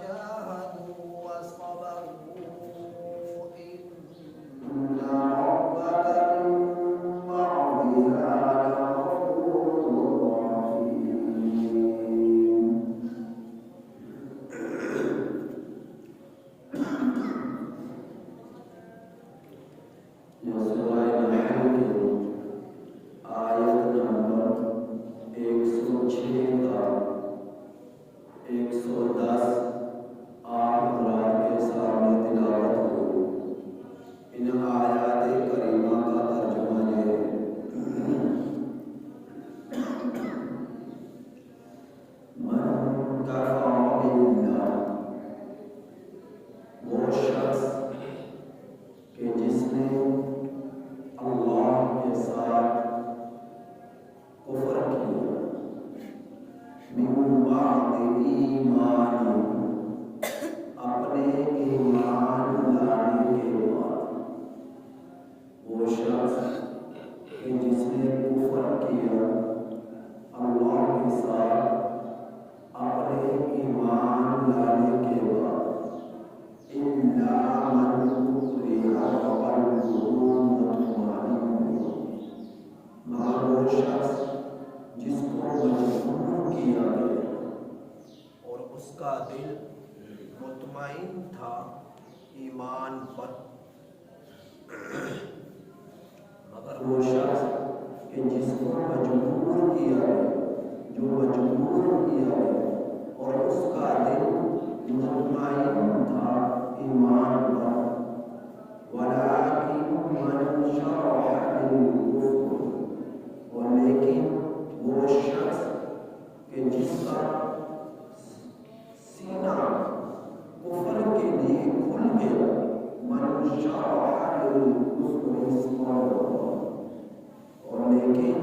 جاهدوا وصبروا إن ربك من بعدها لغفور رحيم. یہ سورہ نحل کی آیت نمبر 106 تا 110 آپ حضرات کے سامنے تلاوت ہوئی. ان آیات کریمہ کا ترجمہ یہ ہے: من کفر باللہ، وہ شخص کہ جس نے اللہ کے ساتھ کفر کیا، من بعد ایمان، اپنے ایمان لانے کے بعد، وہ شخص کہ جس نے کفر کیا اللہ کے ساتھ اپنے ایمان لانے کے بعد، إِلَّا مَنْ أُكْرِهَ وَقَلْبُهُ مُطْمَئِنٌّ، مگر وہ شخص جس کو مجبور کیا گیا اور اس کا دل مطمئن تھا ایمان پر. مگر وہ شخص کہ جس کو مجبور کیا گیا، جو مجبور کیا گیا اور اس کا دل مطمئن تھا ایمان پر، وَلَٰكِن مَّن شَرَحَ بِالْكُفْرِ، اور لیکن وہ شخص کہ جس کا سینہ کفر کے لیے کھل گیا، من شرح بالکفر صدرہ، اور لیکن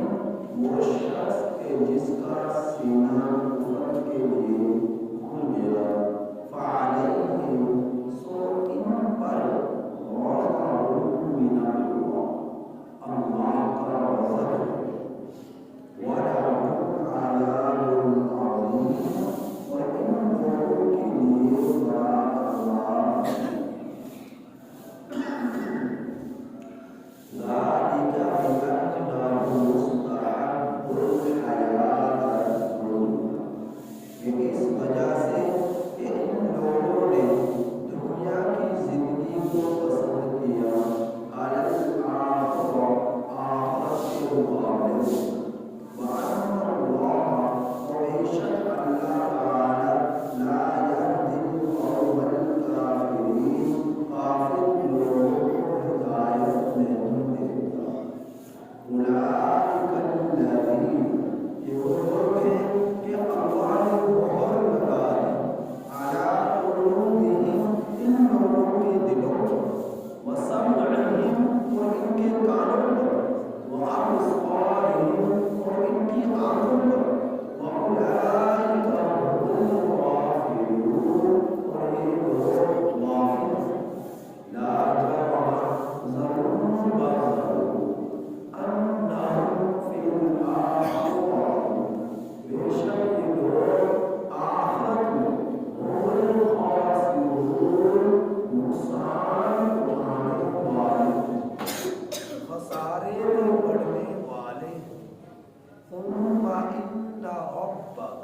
وہ شخص کہ جس کا سینہ کفر کے لیے کھل گیا، فعلیہم، سو ان پر غضب من اللہ، اللہ کا غضب ہے، وَلَهُمْ عَذَابٌ عَظِيمٌ، اور ان لوگوں کے لیے بڑا عذاب ہے. ذَلِكَ بِأَنَّهُمُ اسْتَحَبُّوا الْحَيَاةَ الدُّنْيَا، کہ اس وجہ سے کہ ان لوگوں نے دنیا کی زندگی کو پسند کیا علی الآخرہ، آخرت کے مقابلے میں، وَأَنَّ اللَّهَ، بے شک اللہ تعالی، لا يهدي القوم الكافرین، کافر لوگوں کو ہدایت نہیں دیتا. أولئک الذین، یہ وہ لوگ ہیں کہ اللہ نے مہر لگا دی علی قلوبہم، ان لوگوں کے دلوں پر، وسمعہم، اور ان کے کانوں پر، وابصارہم، اور ان کی آنکھوں پر، وأولئک هم الغافلون، اور یہ لوگ غافل ہیں. لا جرم، ضرور بضرور، أنہم فی الآخرہ، بے شک یہ لوگ آخرت میں هم الخاسرون، نقصان اٹھانے والے ہیں، خسارے میں پڑنے والے ہیں. ثم إن ربک،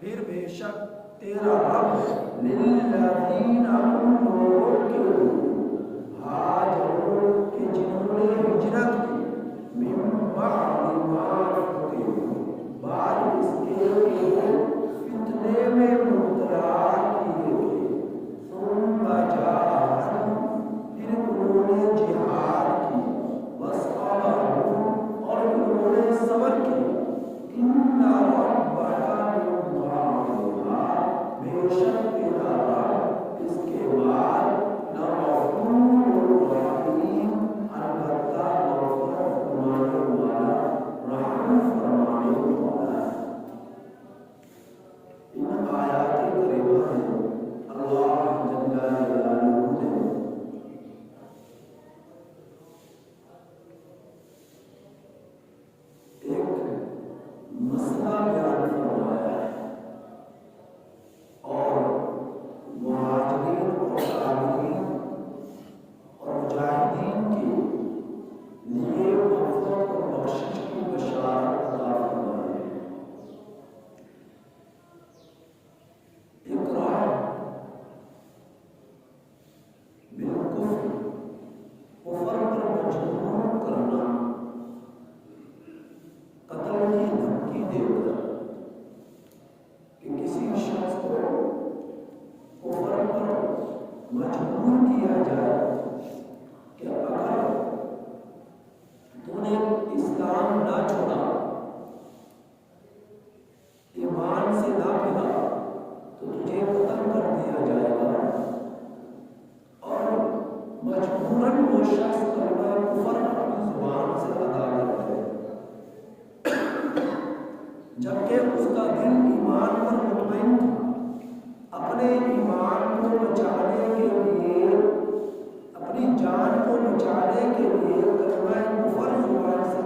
پھر بے شک تیرا رب للذین، ان لوگوں کے لیے، ہاجروا، کہ جنہوں نے ہجرت کی، من بعد ما فتنوا، بعد اس کے فتنے میں مبتلا کیے گئے، ثم جاہدوا، پھر انہوں نے جہاد کی، وصبروا، اور انہوں نے صبر کیا، ان ربک من بعدها، بے شک تیرا رب اس کے بعد، لغفور رحیم، البتہ مغفرت فرمانے والا، رحم فرمانے والا ہے. ان آیات کریمہ میں اللہ جل جلالہ نے ایک مسئلہ بیان فرمایا ہے، اور مجبور کیا جائے کہ اگر تو نے اسلام نہ چھوڑا، ایمان سے نہ پھرا، تو تجھے قتل کر دیا جائے گا، اور مجبوراً وہ شخص کلمہ کفر اپنی زبان سے ادا کرتا ہے، جبکہ اس کا دل ایمان پر مطمئن تھا۔ اپنے ایمان کو بچانے کے لیے، اپنی جان کو بچانے کے لیے کلمہ کفر زبان سے